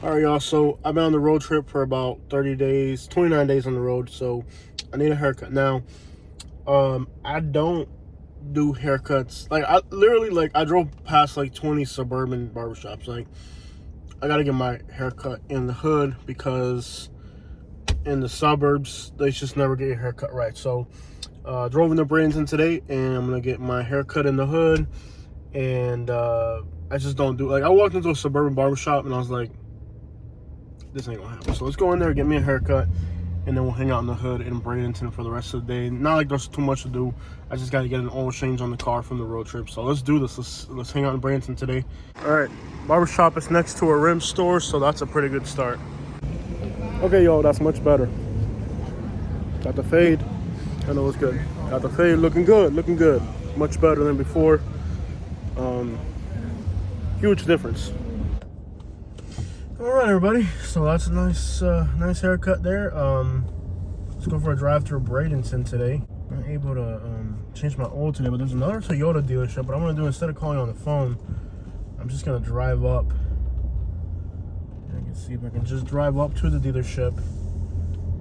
All right, y'all. So I've been on the road trip for about 30 days, 29 days on the road. So I need a haircut now. I don't do haircuts. Like I literally, I drove past like 20 suburban barbershops. Like I gotta get my haircut in the hood because in the suburbs they just never get your haircut right. So drove into Bradenton today, and I'm gonna get my haircut in the hood. And I just don't do, like, I walked into a suburban barbershop and I was like, this ain't gonna happen. So let's go in there, get me a haircut, and then we'll hang out in the hood in Bradenton for the rest of the day. Not like there's too much to do. I just gotta get an oil change on the car from the road trip. So let's do this. Let's hang out in Bradenton today. All right, barbershop is next to a rim store, so that's a pretty good start. Okay, yo, that's much better. Got the fade. I know it's good. Got the fade, looking good, looking good. Much better than before. Huge difference. All right, everybody. So that's a nice haircut there. Let's go for a drive through Bradenton today. I'm not able to change my oil today, but there's another Toyota dealership. What I'm gonna do, instead of calling on the phone, I'm just gonna drive up. I can see if I can just drive up to the dealership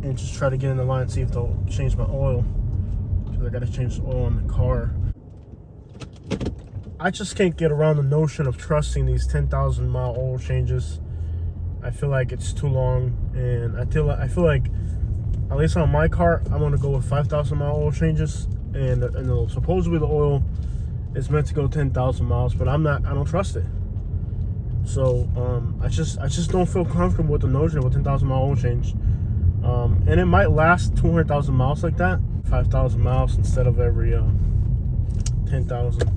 and just try to get in the line and see if they'll change my oil, because I gotta change the oil on the car. I just can't get around the notion of trusting these 10,000 mile oil changes. I feel like it's too long, and I feel like at least on my car, I'm gonna go with 5,000 mile oil changes, and supposedly the oil is meant to go 10,000 miles, but I don't trust it. So I just don't feel comfortable with the notion of a 10,000 mile oil change, and it might last 200,000 miles like that, 5,000 miles instead of every 10,000.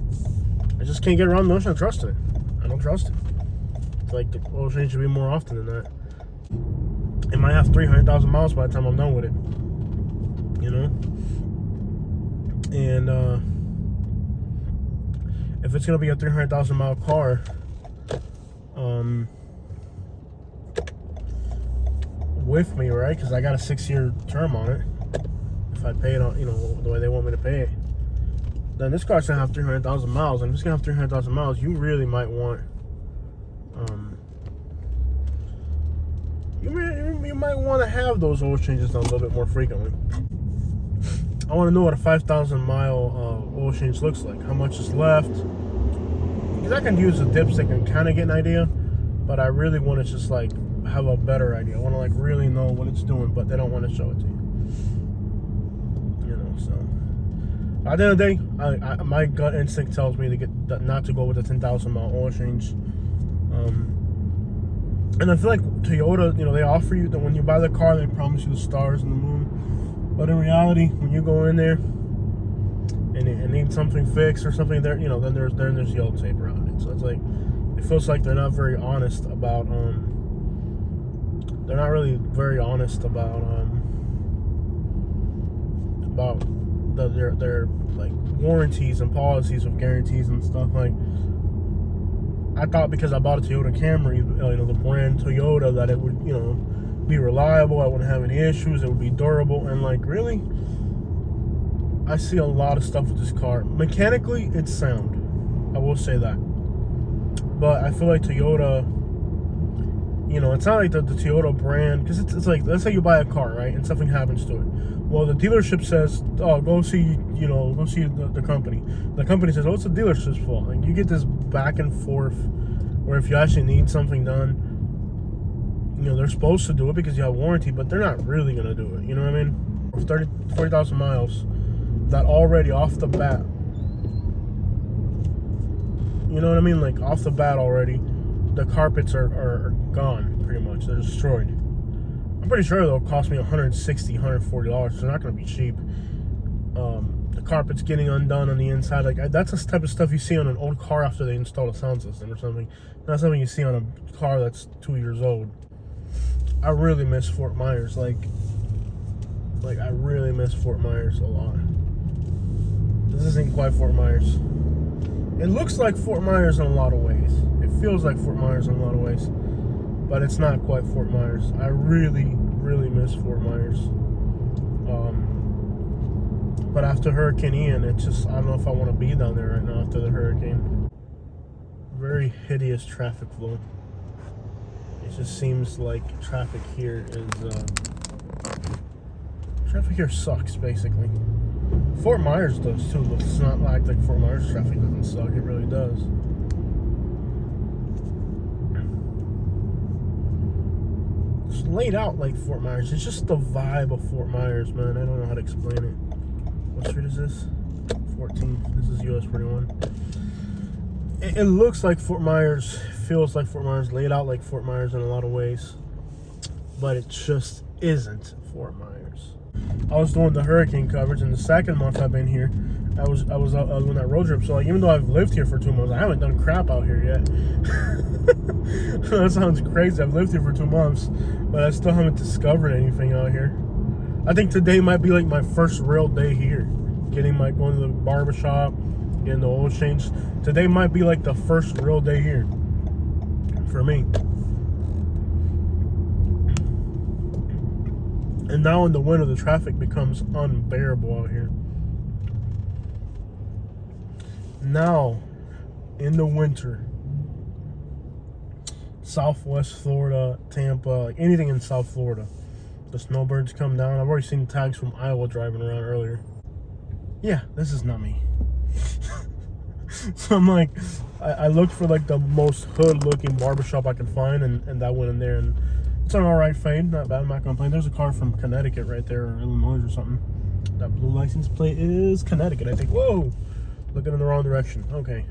I just can't get around the notion of trusting it. I don't trust it. It's like the oil change should be more often than that. It might have 300,000 miles by the time I'm done with it, you know? And if it's gonna be a 300,000 mile car, with me, right? Because I got a 6-year term on it. If I pay it on, the way they want me to pay it, then this car's gonna have 300,000 miles. And if it's gonna have 300,000 miles, you really might want, you might want to have those oil changes done a little bit more frequently. I want to know what a 5,000 mile oil change looks like. How much is left? Because I can use a dipstick and kind of get an idea, but I really want to just like have a better idea. I want to like really know what it's doing, but they don't want to show it to you. So at the end of the day, my gut instinct tells me to not to go with the 10,000 mile oil change. And I feel like Toyota, they offer you that when you buy the car, they promise you the stars and the moon. But in reality, when you go in there and it needs something fixed or something there, then there's yellow tape around it. So it's like, it feels like they're not very honest about, they're not really very honest about their like warranties and policies of guarantees and stuff. Like, I thought because I bought a Toyota Camry, the brand Toyota, that it would, be reliable. I wouldn't have any issues. It would be durable. And like, really, I see a lot of stuff with this car. Mechanically, it's sound. I will say that. But I feel like Toyota, it's not like the Toyota brand, because it's like, let's say you buy a car, right, and something happens to it. Well, the dealership says, oh, go see the company. The company says, oh, it's the dealership's fault. And you get this back and forth where if you actually need something done, they're supposed to do it because you have warranty, but they're not really going to do it. You know what I mean? For 40,000 miles, that already off the bat, you know what I mean? Like, off the bat already, the carpets are gone, pretty much. They're destroyed. I'm pretty sure they'll cost me $160, $140. They're not going to be cheap. The carpet's getting undone on the inside. Like, that's the type of stuff you see on an old car after they install a sound system or something. Not something you see on a car that's 2 years old. I really miss Fort Myers. Like I really miss Fort Myers a lot. This isn't quite Fort Myers. It looks like Fort Myers in a lot of ways. It feels like Fort Myers in a lot of ways. But it's not quite Fort Myers. I really, really miss Fort Myers. But after Hurricane Ian, I don't know if I want to be down there right now after the hurricane. Very hideous traffic flow. It's Just seems like traffic here sucks, basically. Fort Myers does too. Let's not act like Fort Myers traffic doesn't suck. It really does. It's laid out like Fort Myers. It's just the vibe of Fort Myers, man. I don't know how to explain it. What street is this? 14th. This is US 41. It looks like Fort Myers, feels like Fort Myers, laid out like Fort Myers in a lot of ways, but it just isn't Fort Myers. I was doing the hurricane coverage, and the second month I've been here, I was doing that road trip. So like, even though I've lived here for 2 months, I haven't done crap out here yet. That sounds crazy. I've lived here for 2 months, but I still haven't discovered anything out here. I think today might be like my first real day here. Going to the barbershop, getting the oil change. Today might be like the first real day here for me. And now in the winter, the traffic becomes unbearable out here. Now, in the winter, Southwest Florida, Tampa, like anything in South Florida, the snowbirds come down. I've already seen tags from Iowa driving around earlier. Yeah, this is not me. So I'm like, I looked for like the most hood looking barbershop I could find, and I went in there, and it's an alright fade, not bad, I'm not gonna complain. There's a car from Connecticut right there, or Illinois or something. That blue license plate is Connecticut, I think. Whoa, looking in the wrong direction. Okay,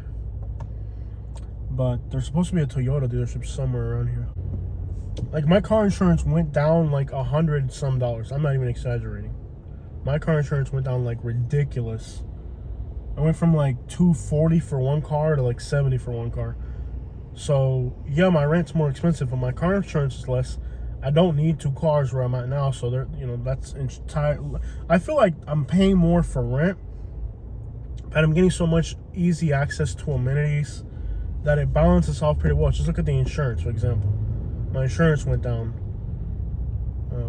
but there's supposed to be a Toyota dealership somewhere around here. Like, my car insurance went down like $100 some. I'm not even exaggerating. My car insurance went down like ridiculous. I went from like $240 for one car to like $70 for one car. So yeah, my rent's more expensive, but my car insurance is less. I don't need 2 cars where I'm at now, so there, that's entire. I feel like I'm paying more for rent, but I'm getting so much easy access to amenities that it balances off pretty well. Just look at the insurance, for example. My insurance went down.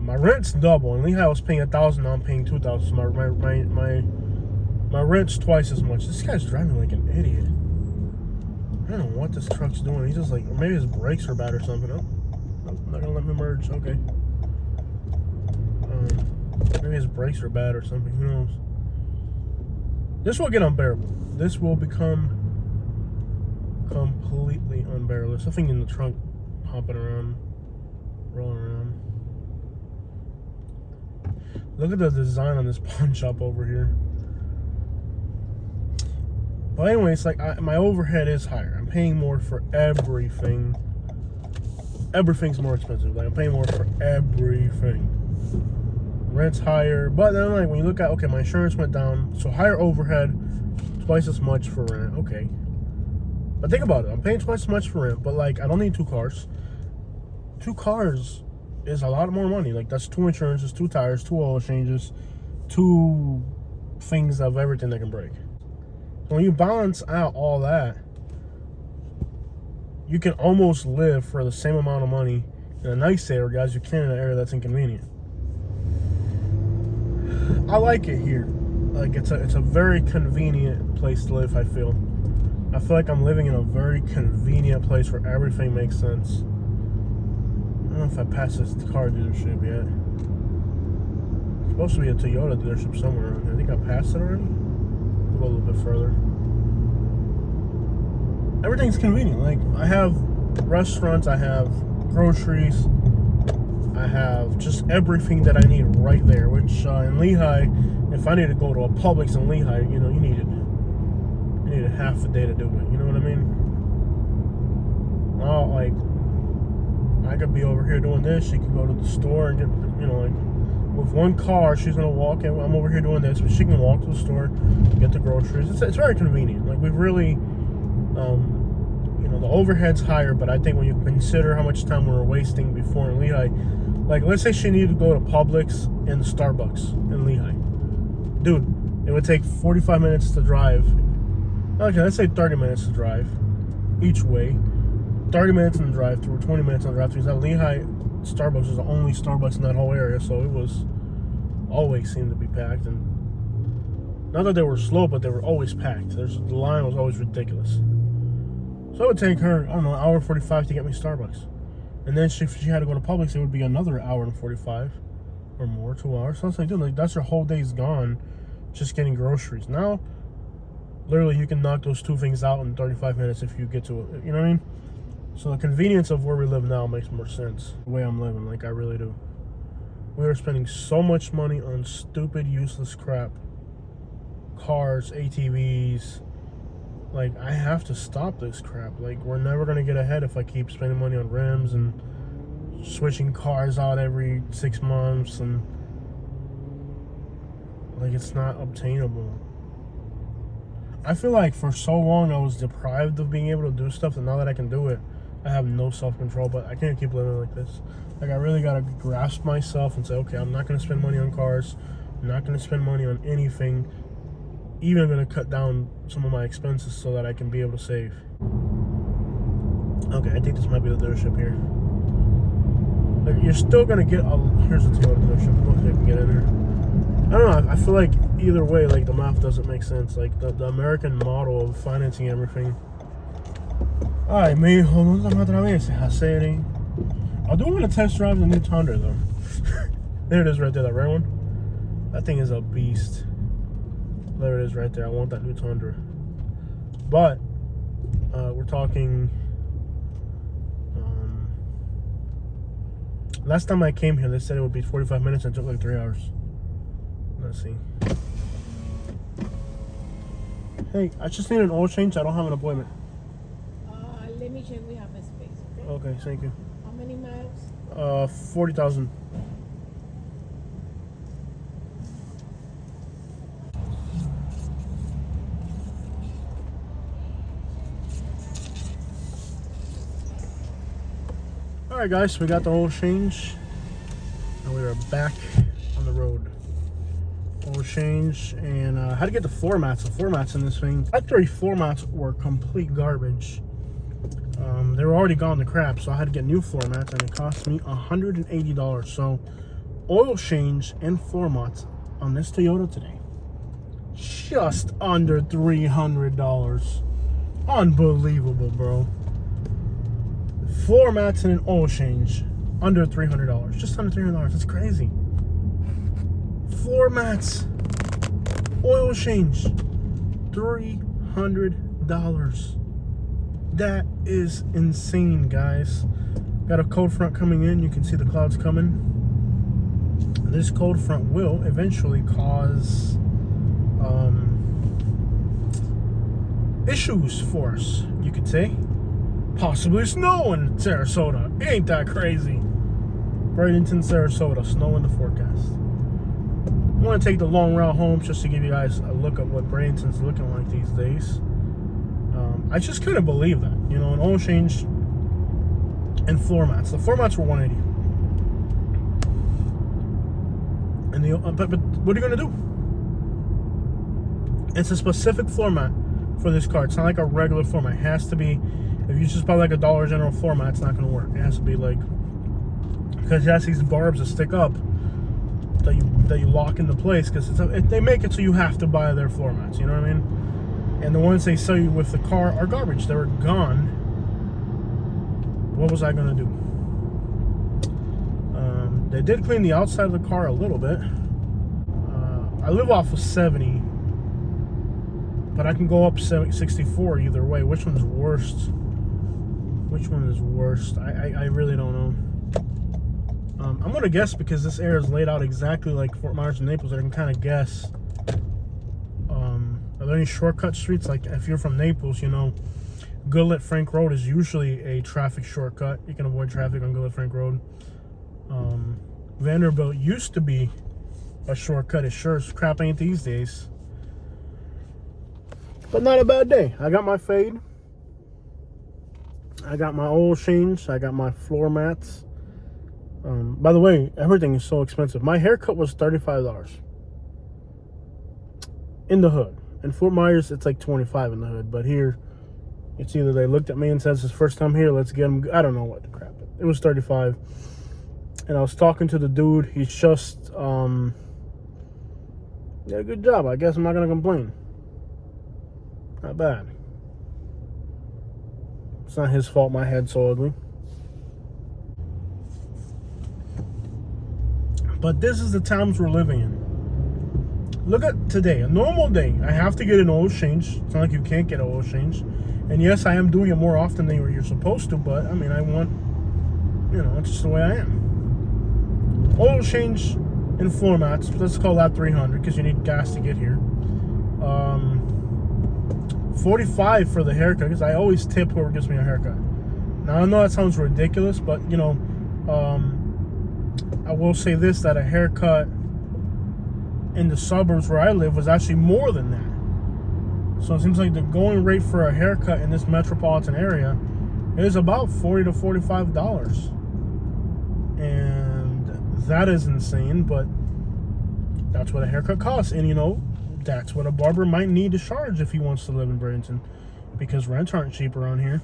My rent's double. In Lehigh I was paying $1,000, now I'm paying $2,000. So my rent's twice as much. This guy's driving like an idiot. I don't know what this truck's doing. He's just like, maybe his brakes are bad or something. Oh, nope, not gonna let me merge. Okay. Maybe his brakes are bad or something. Who knows? This will get unbearable. This will become completely unbearable. There's something in the trunk hopping around, rolling around. Look at the design on this pawn shop over here. But anyway, it's like my overhead is higher. I'm paying more for everything. Everything's more expensive. Like, I'm paying more for everything. Rent's higher, but then like when you look at, okay, my insurance went down, so higher overhead, twice as much for rent. Okay, but think about it. I'm paying twice as much for rent, but like I don't need 2 cars. 2 cars is a lot more money. Like, that's 2 insurances, 2 tires, 2 oil changes, 2 things of everything that can break. When you balance out all that, you can almost live for the same amount of money in a nice area as you can in an area that's inconvenient. I like it here. Like, it's a very convenient place to live, I feel. I feel like I'm living in a very convenient place where everything makes sense. I don't know if I passed this car dealership yet. It's supposed to be a Toyota dealership somewhere around here. I think I passed it already. We'll go a little bit further. Everything's convenient. Like, I have restaurants, I have groceries, I have just everything that I need right there. Which in Lehigh, if I need to go to a Publix in Lehigh, you needed half a day to do it. You know what I mean? Now, like, I could be over here doing this. She could go to the store and get, like, with one car, she's gonna walk in. I'm over here doing this, but she can walk to the store, get the groceries. It's very convenient. Like, we've really, the overhead's higher, but I think when you consider how much time we were wasting before in Lehigh, like, let's say she needed to go to Publix and Starbucks in Lehigh. Dude, it would take 45 minutes to drive. Okay, let's say 30 minutes to drive each way. 30 minutes in the drive-thru, 20 minutes on the drive-thru. That Lehigh Starbucks was the only Starbucks in that whole area, so it was always seemed to be packed. And not that they were slow, but they were always packed. The line was always ridiculous. So it would take her, I don't know, an hour 45 to get me Starbucks. And then if she had to go to Publix, it would be another hour and 45 or more, 2 hours. So I was like, dude, like, that's your whole day's gone just getting groceries. Now, literally, you can knock those two things out in 35 minutes if you get to it. You know what I mean? So the convenience of where we live now makes more sense. The way I'm living, like, I really do. We are spending so much money on stupid, useless crap. Cars, ATVs. Like, I have to stop this crap. Like, we're never going to get ahead if I keep spending money on rims and switching cars out every 6 months. And, like, it's not obtainable. I feel like for so long I was deprived of being able to do stuff, and now that I can do it, I have no self-control. But I can't keep living like this. Like, I really got to grasp myself and say, okay, I'm not going to spend money on cars. I'm not going to spend money on anything. Even I'm going to cut down some of my expenses so that I can be able to save. Okay, I think this might be the dealership here. Like, you're still going to get here's the Toyota dealership. Hopefully I can get in there. I don't know. I feel like either way, like, the math doesn't make sense. Like, the American model of financing everything. Ay, mijo, no te me atravieses a hacer. I do want to test drive the new Tundra, though. There it is right there, that red one. That thing is a beast. There it is right there. I want that new Tundra. But, we're talking... last time I came here, they said it would be 45 minutes and it took like 3 hours. Let's see. Hey, I just need an oil change. I don't have an appointment. Let me check. We have a space. Okay. Okay, thank you. How many miles? 40,000. All right, guys, we got the oil change, and we are back on the road. Oil change, and how to get the floor mats. The floor mats in this thing. Factory floor mats were complete garbage. They were already gone to crap, so I had to get new floor mats, and it cost me $180. So, oil change and floor mats on this Toyota today, just under $300. Unbelievable, bro. Floor mats and an oil change, under $300. Just under $300. That's crazy. Floor mats, oil change, $300. That is insane, guys. Got a cold front coming in. You can see the clouds coming. This cold front will eventually cause issues for us, you could say. Possibly snow in Sarasota. Ain't that crazy? Bradenton, Sarasota, snow in the forecast. I want to take the long route home just to give you guys a look at what Bradenton's looking like these days. I just couldn't believe that. You know, an oil change and floor mats. The floor mats were $180. And but what are you gonna do? It's a specific floor mat for this car. It's not like a regular floor mat. It has to be. If you just buy like a Dollar General floor mat, it's not gonna work. It has to be like, because it has these barbs that stick up that you lock into place. Because they make it so you have to buy their floor mats. You know what I mean? And the ones they sell you with the car are garbage. They were gone. What was I gonna do? They did clean the outside of the car a little bit. I live off of 70, but I can go up 64 either way. Which one's worst? Which one is worst? I really don't know. I'm gonna guess, because this area is laid out exactly like Fort Myers and Naples, I can kind of guess. Are there any shortcut streets? Like, if you're from Naples, you know, Goodlet Frank Road is usually a traffic shortcut. You can avoid traffic on Goodlet Frank Road. Vanderbilt used to be a shortcut. It sure as crap ain't these days. But not a bad day. I got my fade. I got my oil change. I got my floor mats. By the way, everything is so expensive. My haircut was $35 in the hood. In Fort Myers, it's like $25 in the hood. But here, it's either they looked at me and said, it's his first time here, let's get him. I don't know what the crap. It was $35. And I was talking to the dude. He's just, yeah, good job. I guess I'm not going to complain. Not bad. It's not his fault my head's so ugly. But this is the times we're living in. Look at today, a normal day. I have to get an oil change. It's not like you can't get an oil change. And yes, I am doing it more often than you're supposed to, but I mean, I want, it's just the way I am. Oil change in floor mats, let's call that $300 because you need gas to get here. $45 for the haircut because I always tip whoever gives me a haircut. Now I know that sounds ridiculous, but I will say this, that a haircut in the suburbs where I live was actually more than that. So it seems like the going rate for a haircut in this metropolitan area is about $40 to $45. And that is insane, but that's what a haircut costs. And that's what a barber might need to charge if he wants to live in Bradenton, because rents aren't cheap around here.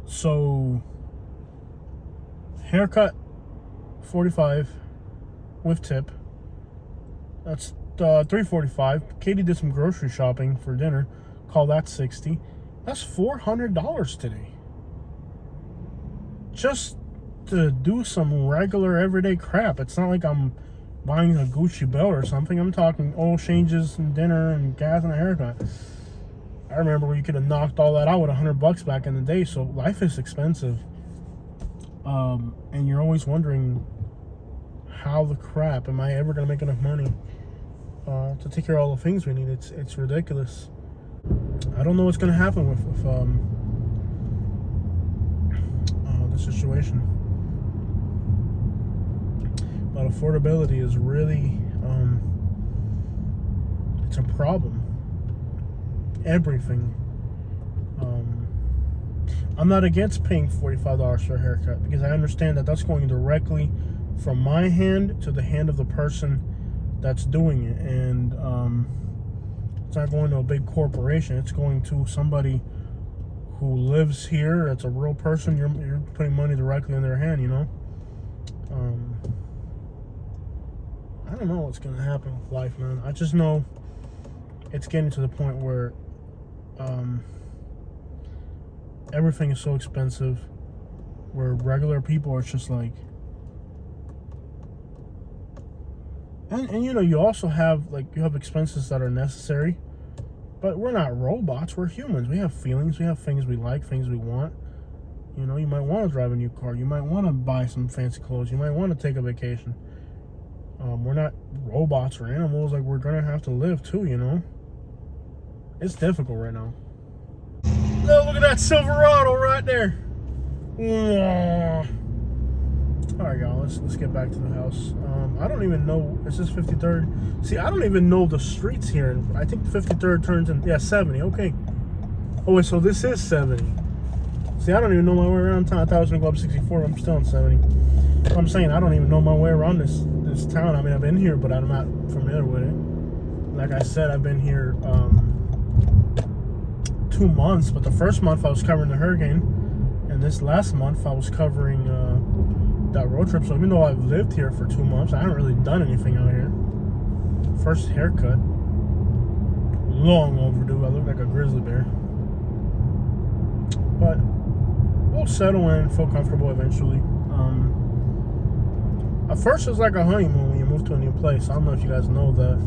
So haircut $45 with tip. That's $345. Katie did some grocery shopping for dinner. Call that $60. That's $400 today. Just to do some regular everyday crap. It's not like I'm buying a Gucci belt or something. I'm talking oil changes and dinner and gas and a haircut. I remember where you could have knocked all that out with $100 back in the day. So life is expensive. And you're always wondering, how the crap am I ever going to make enough money to take care of all the things we need? It's ridiculous. I don't know what's going to happen with the situation. But affordability is really, it's a problem. Everything. I'm not against paying $45 for a haircut because I understand that that's going directly from my hand to the hand of the person that's doing it, and it's not going to a big corporation. It's going to somebody who lives here. It's a real person. You're putting money directly in their hand. I don't know what's gonna happen with life, man. I just know it's getting to the point where everything is so expensive, where regular people are just like, and you also have you have expenses that are necessary, but we're not robots. We're humans. We have feelings. We have things we like, things we want. You might want to drive a new car. You might want to buy some fancy clothes. You might want to take a vacation. We're not robots or animals. We're gonna have to live too. It's difficult right now. Oh, look at that Silverado right there. All right, y'all, let's get back to the house. I don't even know, is this 53rd? See, I don't even know the streets here. I think 53rd turns in, 70, okay. Oh, wait, so this is 70. See, I don't even know my way around town. I thought I was gonna go up 64, but I'm still in 70. I'm saying I don't even know my way around this town. I mean, I've been here, but I'm not familiar with it. Like I said, I've been here 2 months, but the first month I was covering the hurricane, and this last month I was covering that road trip. So even though I've lived here for 2 months, I haven't really done anything out here. First haircut, long overdue. I look like a grizzly bear, but we'll settle in, feel comfortable eventually. At first, it's like a honeymoon when you move to a new place. I don't know if you guys know that.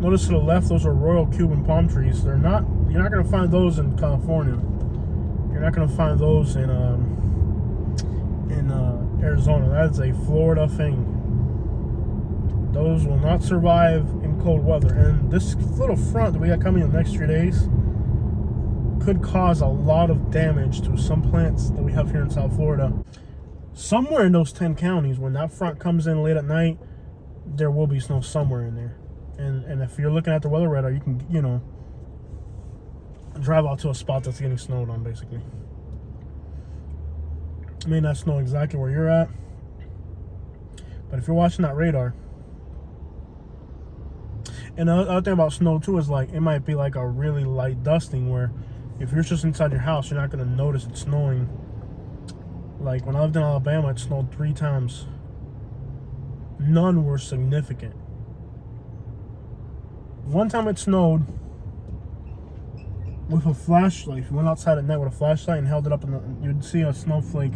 Notice to the left, those are Royal Cuban palm trees. You're not gonna find those in California. You're not gonna find those in Arizona. That is a Florida thing. Those will not survive in cold weather. And this little front that we got coming in the next 3 days could cause a lot of damage to some plants that we have here in South Florida. Somewhere in those 10 counties, when that front comes in late at night, there will be snow somewhere in there. And if you're looking at the weather radar, you can, drive out to a spot that's getting snowed on, basically. It may not snow exactly where you're at, but if you're watching that radar. And the other thing about snow, too, is it might be like a really light dusting where if you're just inside your house, you're not going to notice it snowing. Like when I lived in Alabama, it snowed 3 times. None were significant. One time it snowed with a flashlight. If you went outside at night with a flashlight and held it up, you'd see a snowflake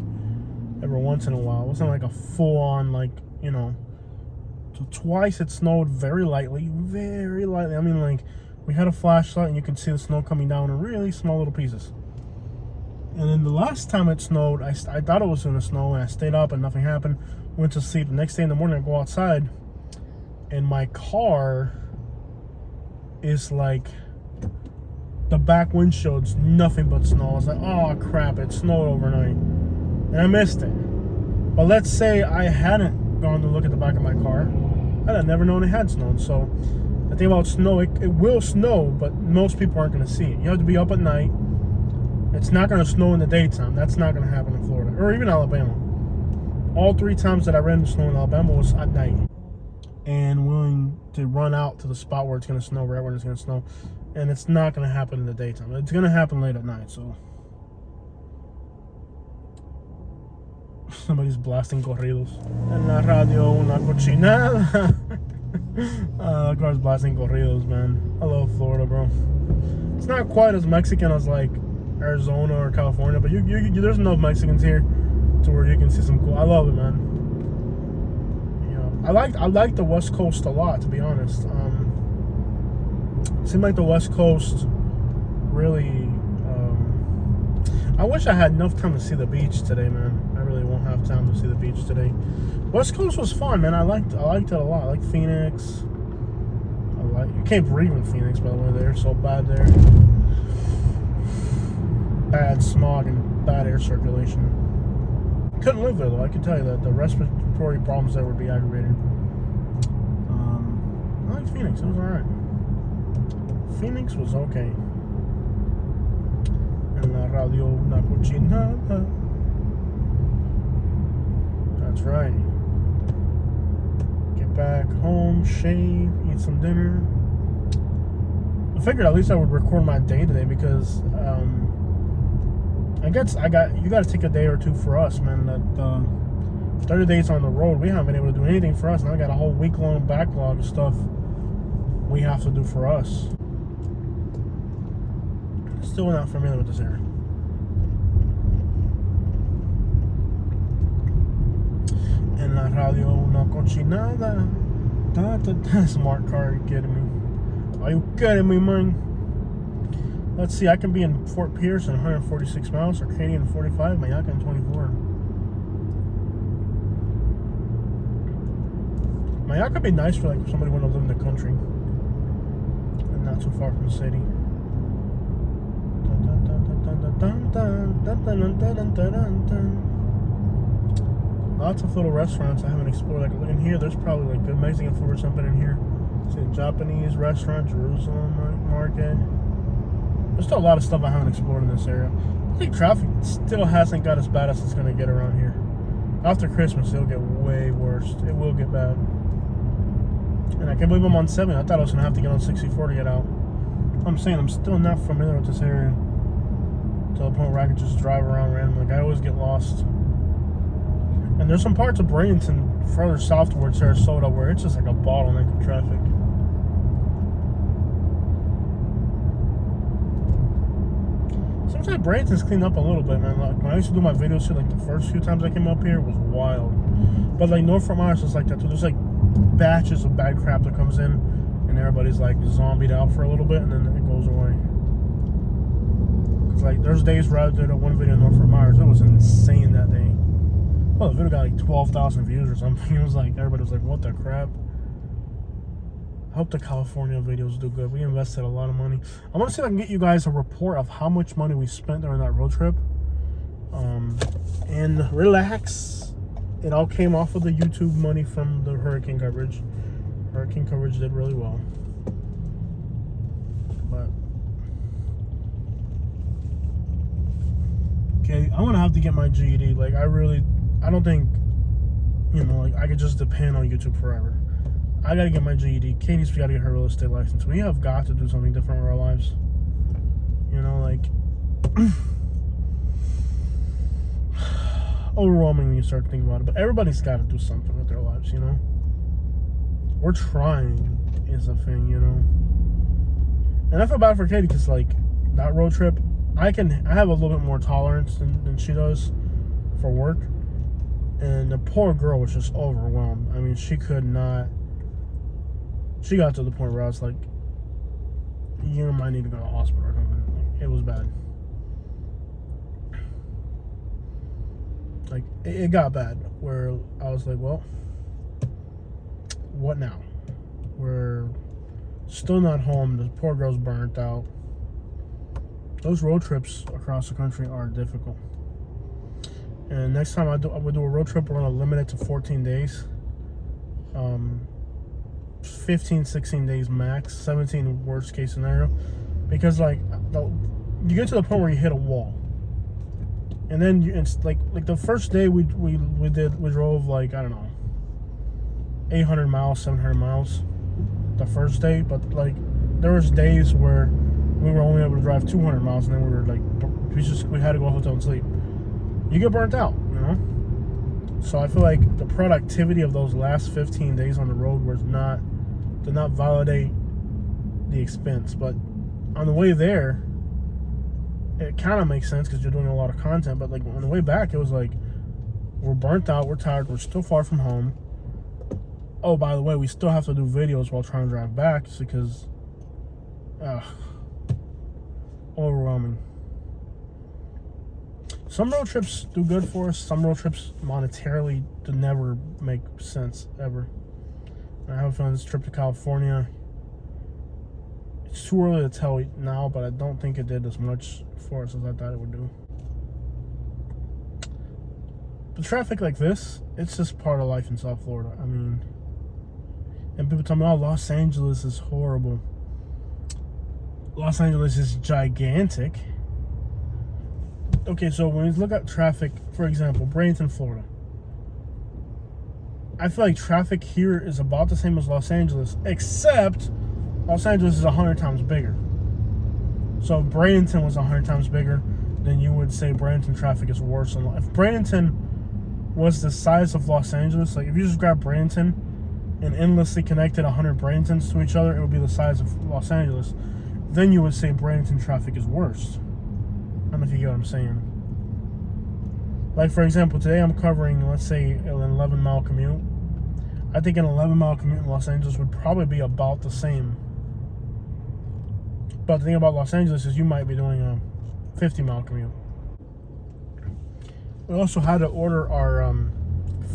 every once in a while. It wasn't like a full-on, like, you know. So twice it snowed very lightly. Very lightly. I mean, like, we had a flashlight and you can see the snow coming down in really small little pieces. And then the last time it snowed, I thought it was going to snow, and I stayed up and nothing happened. Went to sleep. The next day in the morning, I go outside, and my car is like, the back windshield's nothing but snow. I was like, oh crap, it snowed overnight. And I missed it. But let's say I hadn't gone to look at the back of my car, I'd have never known it had snowed. So the thing about snow, it will snow, but most people aren't going to see it. You have to be up at night. It's not going to snow in the daytime. That's not going to happen in Florida or even Alabama. All 3 times that I ran the snow in Alabama was at night. And willing to run out to the spot where it's going to snow, right when it's going to snow. And it's not going to happen in the daytime. It's going to happen late at night, so. Somebody's blasting corridos. En la radio, una cochinada. The car's blasting corridos, man. I love Florida, bro. It's not quite as Mexican as, like, Arizona or California, but there's enough Mexicans here to where you can see some cool. I love it, man. I like the West Coast a lot, to be honest. It seemed like the West Coast really. I wish I had enough time to see the beach today, man. I really won't have time to see the beach today. West Coast was fun, man. I liked it a lot. I like Phoenix. You can't breathe in Phoenix, by the way. They're so bad there. Bad smog and bad air circulation. Couldn't live there though. I can tell you that the respiratory problems there would be aggravated. I like Phoenix. It was alright. Phoenix was okay. En la radio una cochinada. That's right. Get back home, shave, eat some dinner. I figured at least I would record my day today because you got to take a day or two for us, man. That 30 days on the road, we haven't been able to do anything for us. Now I got a whole week-long backlog of stuff we have to do for us. Still not familiar with this area. En la radio una cochinada. Smart car, are you kidding me? Are you kidding me, man? Let's see, I can be in Fort Pierce in 146 miles, Arcadia in 45, Mayaca in 24. Mayaca would be nice for like if somebody wanted to live in the country and not too far from the city. Lots of little restaurants I haven't explored. Like in here, there's probably like good Mexican food or something in here. See a Japanese restaurant, Jerusalem Market. There's still a lot of stuff I haven't explored in this area. I think traffic still hasn't got as bad as it's going to get around here. After Christmas, it'll get way worse. It will get bad. And I can't believe I'm on 7. I thought I was going to have to get on 64 to get out. I'm saying I'm still not familiar with this area to the point where I can just drive around randomly. Like I always get lost. And there's some parts of Bradenton further south towards Sarasota where it's just like a bottleneck of traffic. Seems like Bradenton's cleaned up a little bit, man. Like when I used to do my videos here, like the first few times I came up here, it was wild. But like North Fort Myers is like that too. There's like batches of bad crap that comes in, and everybody's like zombied out for a little bit, and then it goes away. Cause like there's days where I did one video in North Fort Myers, it was insane that day. Well, the video got like 12,000 views or something. It was like everybody was like, "What the crap?" I hope the California videos do good. We invested a lot of money. I want to see if I can get you guys a report of how much money we spent during that road trip. And relax. It all came off of the YouTube money from the hurricane coverage. Hurricane coverage did really well. But okay, I'm gonna have to get my GED. Like I don't think, like I could just depend on YouTube forever. I gotta get my GED. Katie's gotta get her real estate license. We have got to do something different with our lives. Like overwhelming when you start thinking about it. But everybody's gotta do something with their lives, We're trying is a thing, And I feel bad for Katie because like that road trip, I have a little bit more tolerance than she does for work. And the poor girl was just overwhelmed. I mean, she could not. She got to the point where I was like, you might need to go to the hospital or something. It was bad. Like, it got bad where I was like, well, what now? We're still not home. The poor girl's burnt out. Those road trips across the country are difficult. And next time I would do a road trip, we're going to limit it to 14 days. 15, 16 days max. 17 worst case scenario. Because, like, you get to the point where you hit a wall. And then it's like the first day we drove, like, I don't know, 800 miles, 700 miles the first day. But, like, there was days where we were only able to drive 200 miles, and then we were like, we had to go to a hotel and sleep. You get burnt out, you know? So I feel like the productivity of those last 15 days on the road did not validate the expense. But on the way there, it kind of makes sense because you're doing a lot of content. But like on the way back, it was like, we're burnt out, we're tired, we're still far from home. Oh, by the way, we still have to do videos while trying to drive back because, overwhelming. Some road trips do good for us. Some road trips monetarily do never make sense ever. I have a feeling this trip to California, it's too early to tell now, but I don't think it did as much for us as I thought it would do. But traffic like this, it's just part of life in South Florida. I mean, and people tell me, oh, Los Angeles is horrible. Los Angeles is gigantic. Okay, so when you look at traffic, for example, Bradenton, Florida, I feel like traffic here is about the same as Los Angeles, except Los Angeles is 100 times bigger. So if Bradenton was 100 times bigger, then you would say Bradenton traffic is worse. If Bradenton was the size of Los Angeles, like if you just grab Bradenton and endlessly connected 100 Bradentons to each other, it would be the size of Los Angeles. Then you would say Bradenton traffic is worse. I don't know if you get what I'm saying. Like, for example, today I'm covering, let's say, an 11-mile commute. I think an 11-mile commute in Los Angeles would probably be about the same. But the thing about Los Angeles is you might be doing a 50-mile commute. We also had to order our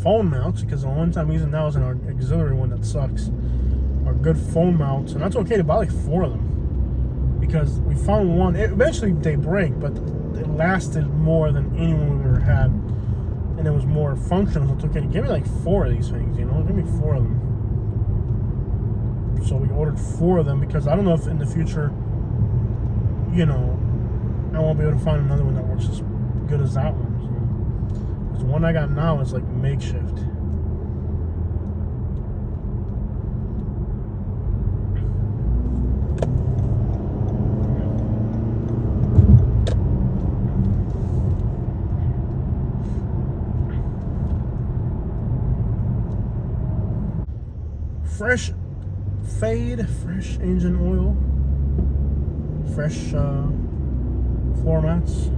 phone mounts because the one time we used now is in our auxiliary one that sucks. Our good phone mounts, and that's okay to buy like 4 of them. Because we found one, eventually they break, but it lasted more than any one we've ever had. And it was more functional, so it's okay to give me like 4 of these things, you know? Give me 4 of them. So we ordered 4 of them because I don't know if in the future, you know, I won't be able to find another one that works as good as that one. So, because the one I got now is like makeshift. Fresh fade, fresh engine oil, fresh floor mats.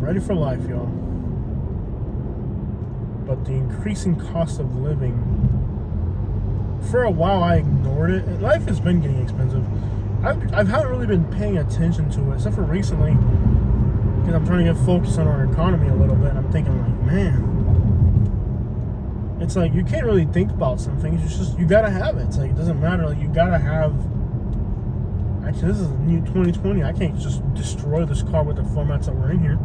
Ready for life, y'all. But the increasing cost of living, for a while I ignored it. And life has been getting expensive. I haven't really been paying attention to it, except for recently, because I'm trying to get focused on our economy a little bit. And I'm thinking like, man, it's like you can't really think about some things. It's just you gotta have it. It's like it doesn't matter. Like you gotta have. Actually, this is new 2020. I can't just destroy this car with the floor mats that were in here.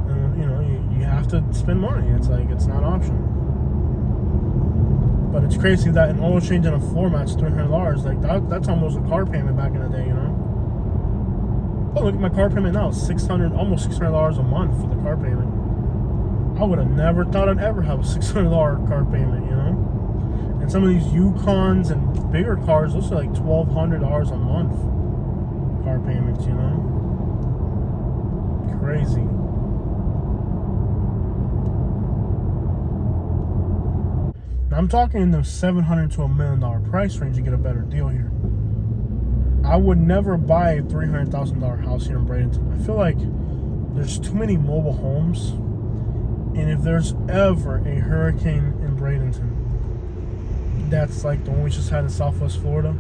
And you know, you have to spend money. It's like it's not optional. But it's crazy that an oil change and a floor mat's $300. Like that's almost a car payment back in the day, you know. Oh, look at my car payment now. $600, almost $600 a month for the car payment. I would have never thought I'd ever have a $600 car payment, you know? And some of these Yukons and bigger cars, those are like $1,200 a month car payments, you know? Crazy. Now, I'm talking in the $700,000 to $1 million price range to get a better deal here. I would never buy a $300,000 house here in Bradenton. I feel like there's too many mobile homes. And if there's ever a hurricane in Bradenton, that's like the one we just had in Southwest Florida,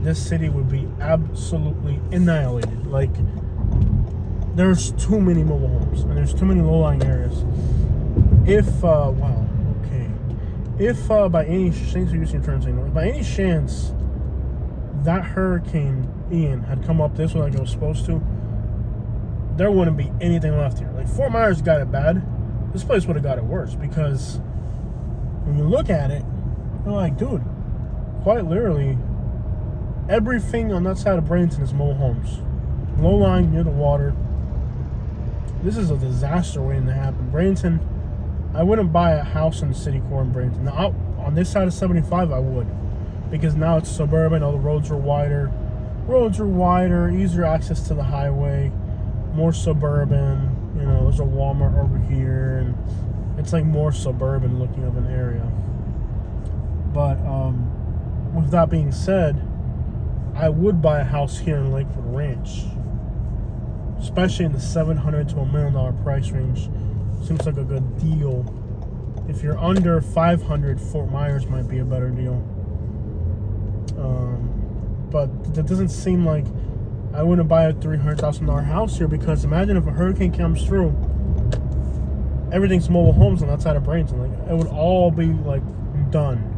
this city would be absolutely annihilated. Like, there's too many mobile homes and there's too many low-lying areas. If if by any chance, by any chance that Hurricane Ian had come up this way like it was supposed to, there wouldn't be anything left here. Like, Fort Myers got it bad. This place would have got it worse, because when you look at it, you're like, dude, quite literally, everything on that side of Bradenton is mobile homes. Low lying near the water. This is a disaster waiting to happen. Bradenton, I wouldn't buy a house in the city core in Bradenton. Now, on this side of 75, I would. Because now it's suburban, all the roads are wider. Easier access to the highway, more suburban. You know, there's a Walmart over here, and it's like more suburban looking of an area. But with that being said, I would buy a house here in Lakewood Ranch, especially in the $700,000 to $1 million price range. Seems like a good deal. If you're under $500,000, Fort Myers might be a better deal. But that doesn't seem like I wouldn't buy a $300,000 house here, because imagine if a hurricane comes through, everything's mobile homes on that side of Bradenton. Like, it would all be like done.